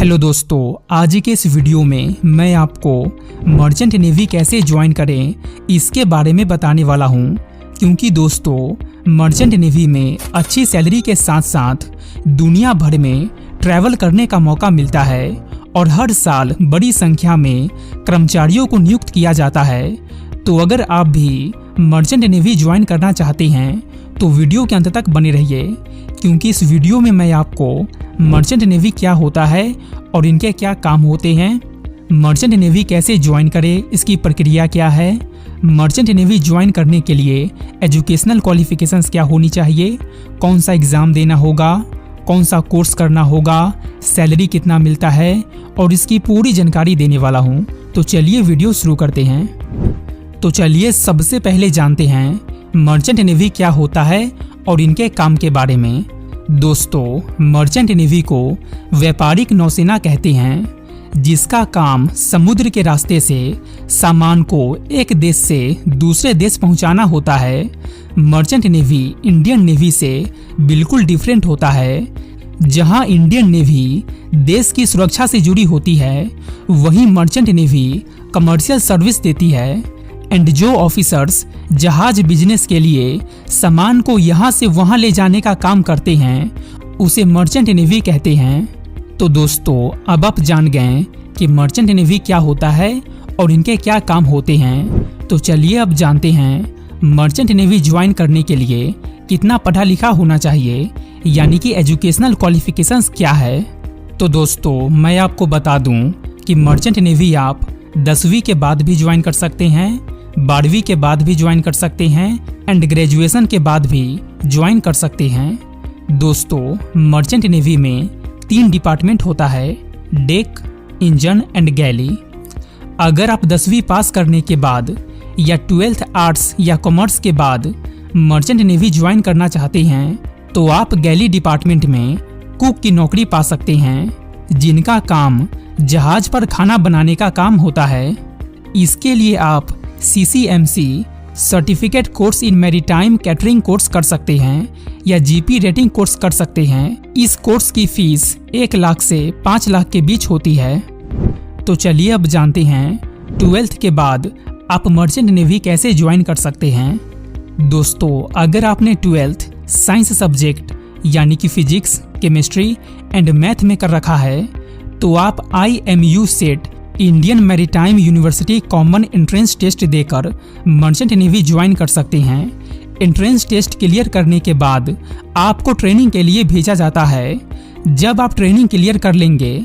Hello दोस्तों, आज के इस वीडियो में मैं आपको मर्चेंट नेवी कैसे ज्वाइन करें इसके बारे में बताने वाला हूं। क्योंकि दोस्तों मर्चेंट नेवी में अच्छी सैलरी के साथ साथ दुनिया भर में ट्रैवल करने का मौका मिलता है और हर साल बड़ी संख्या में कर्मचारियों को नियुक्त किया जाता है। तो अगर आप भी मर्चेंट नेवी ज्वाइन करना चाहते हैं तो वीडियो के अंत तक बने रहिए, क्योंकि इस वीडियो में मैं आपको मर्चेंट नेवी क्या होता है और इनके क्या काम होते हैं, मर्चेंट नेवी कैसे ज्वाइन करें, इसकी प्रक्रिया क्या है, मर्चेंट नेवी ज्वाइन करने के लिए एजुकेशनल क्वालिफिकेशंस क्या होनी चाहिए, कौन सा एग्ज़ाम देना होगा, कौन सा कोर्स करना होगा, सैलरी कितना मिलता है और इसकी पूरी जानकारी देने वाला हूँ। तो चलिए वीडियो शुरू करते हैं। तो चलिए सबसे पहले जानते हैं मर्चेंट नेवी क्या होता है और इनके काम के बारे में। दोस्तों मर्चेंट नेवी को व्यापारिक नौसेना कहते हैं, जिसका काम समुद्र के रास्ते से सामान को एक देश से दूसरे देश पहुंचाना होता है। मर्चेंट नेवी इंडियन नेवी से बिल्कुल डिफरेंट होता है। जहां इंडियन नेवी देश की सुरक्षा से जुड़ी होती है, वहीं मर्चेंट नेवी कमर्शियल सर्विस देती है। एंड जो ऑफिसर्स जहाज बिजनेस के लिए सामान को यहाँ से वहाँ ले जाने का काम करते हैं, उसे मर्चेंट नेवी कहते हैं। तो दोस्तों अब आप जान गए कि मर्चेंट नेवी क्या होता है और इनके क्या काम होते हैं। तो चलिए अब जानते हैं मर्चेंट नेवी ज्वाइन करने के लिए कितना पढ़ा लिखा होना चाहिए, यानी कि एजुकेशनल क्वालिफिकेशंस क्या है। तो दोस्तों मैं आपको बता दूं कि मर्चेंट नेवी आप 10वीं के बाद भी ज्वाइन कर सकते हैं, 12वीं के बाद भी ज्वाइन कर सकते हैं एंड ग्रेजुएशन के बाद भी ज्वाइन कर सकते हैं। दोस्तों मर्चेंट नेवी में 3 डिपार्टमेंट होता है, डेक, इंजन एंड गैली। अगर आप 10वीं पास करने के बाद या 12th आर्ट्स या कॉमर्स के बाद मर्चेंट नेवी ज्वाइन करना चाहते हैं तो आप गैली डिपार्टमेंट में कुक की नौकरी पा सकते हैं, जिनका काम जहाज पर खाना बनाने का काम होता है। इसके लिए आप CCMC certificate course in maritime catering course कर सकते हैं या GP रेटिंग कोर्स कर सकते हैं। इस कोर्स की फीस 1 लाख से 5 लाख के बीच होती है। तो चलिए अब जानते हैं 12th के बाद आप मर्चेंट नेवी कैसे ज्वाइन कर सकते हैं। दोस्तों अगर आपने 12th साइंस सब्जेक्ट यानी कि फिजिक्स, केमिस्ट्री एंड मैथ में कर रखा है तो आप IMU CET Indian maritime university common entrance test देकर मर्चेंट नेवी ज्वाइन कर सकते हैं। एंट्रेंस टेस्ट क्लियर करने के बाद आपको ट्रेनिंग के लिए भेजा जाता है। जब आप ट्रेनिंग क्लियर कर लेंगे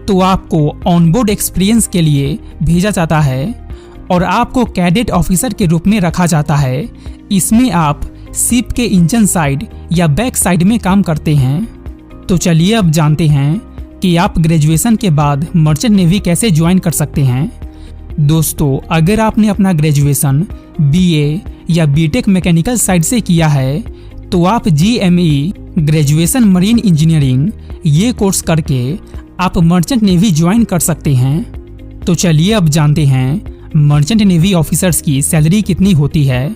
तो आपको ऑनबोर्ड एक्सपीरियंस के लिए भेजा जाता है और आपको कैडेट ऑफिसर के रूप में रखा जाता है। इसमें आप शिप के इंजन साइड या बैक साइड में काम करते हैं। तो चलिए अब जानते हैं कि आप ग्रेजुएशन के बाद मर्चेंट नेवी कैसे ज्वाइन कर सकते हैं। दोस्तों अगर आपने अपना ग्रेजुएशन BA या BTech मैकेनिकल साइड से किया है तो आप GME ग्रेजुएशन मरीन इंजीनियरिंग ये कोर्स करके आप मर्चेंट नेवी ज्वाइन कर सकते हैं। तो चलिए अब जानते हैं मर्चेंट नेवी ऑफिसर्स की सैलरी कितनी होती है।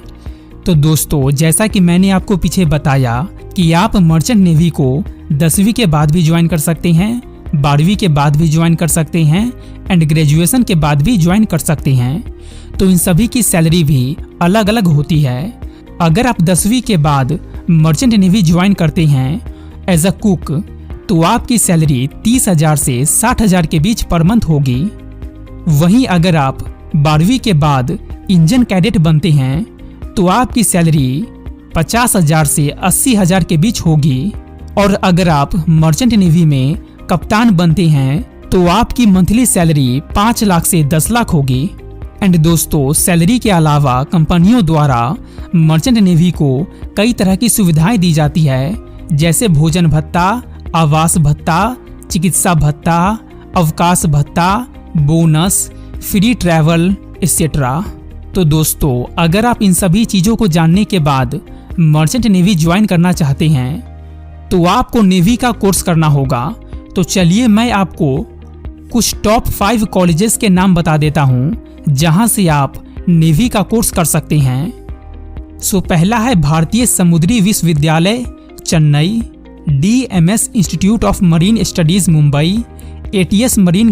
तो दोस्तों जैसा कि मैंने आपको पीछे बताया कि आप मर्चेंट नेवी को 10वीं के बाद भी ज्वाइन कर सकते हैं, 12वीं के बाद भी ज्वाइन कर सकते हैं एंड ग्रेजुएशन के बाद भी ज्वाइन कर सकते हैं। तो इन सभी की सैलरी भी अलग अलग होती है। अगर आप 10वीं के बाद मर्चेंट नेवी ज्वाइन करते हैं एज अ कुक तो आपकी सैलरी 30,000 से 60,000 के बीच पर मंथ होगी। वहीं अगर आप 12वीं के बाद इंजन कैडेट बनते हैं तो आपकी सैलरी 50,000 से 80,000 के बीच होगी। और अगर आप मर्चेंट नेवी में कप्तान बनते हैं तो आपकी मंथली सैलरी 5 लाख से 10 लाख होगी। एंड दोस्तों सैलरी के अलावा कंपनियों द्वारा मर्चेंट नेवी को कई तरह की सुविधाएं दी जाती है, जैसे भोजन भत्ता, आवास भत्ता, चिकित्सा भत्ता, अवकाश भत्ता, बोनस, फ्री ट्रैवल एक्सेट्रा। तो दोस्तों अगर आप इन सभी चीज़ों को जानने के बाद मर्चेंट नेवी ज्वाइन करना चाहते हैं तो आपको नेवी का कोर्स करना होगा। तो चलिए मैं आपको कुछ टॉप 5 कॉलेजेस के नाम बता देता हूं जहां से आप नेवी का कोर्स कर सकते हैं। सो पहला है भारतीय समुद्री विश्वविद्यालय Chennai, DMS institute of marine studies Mumbai, ATS marine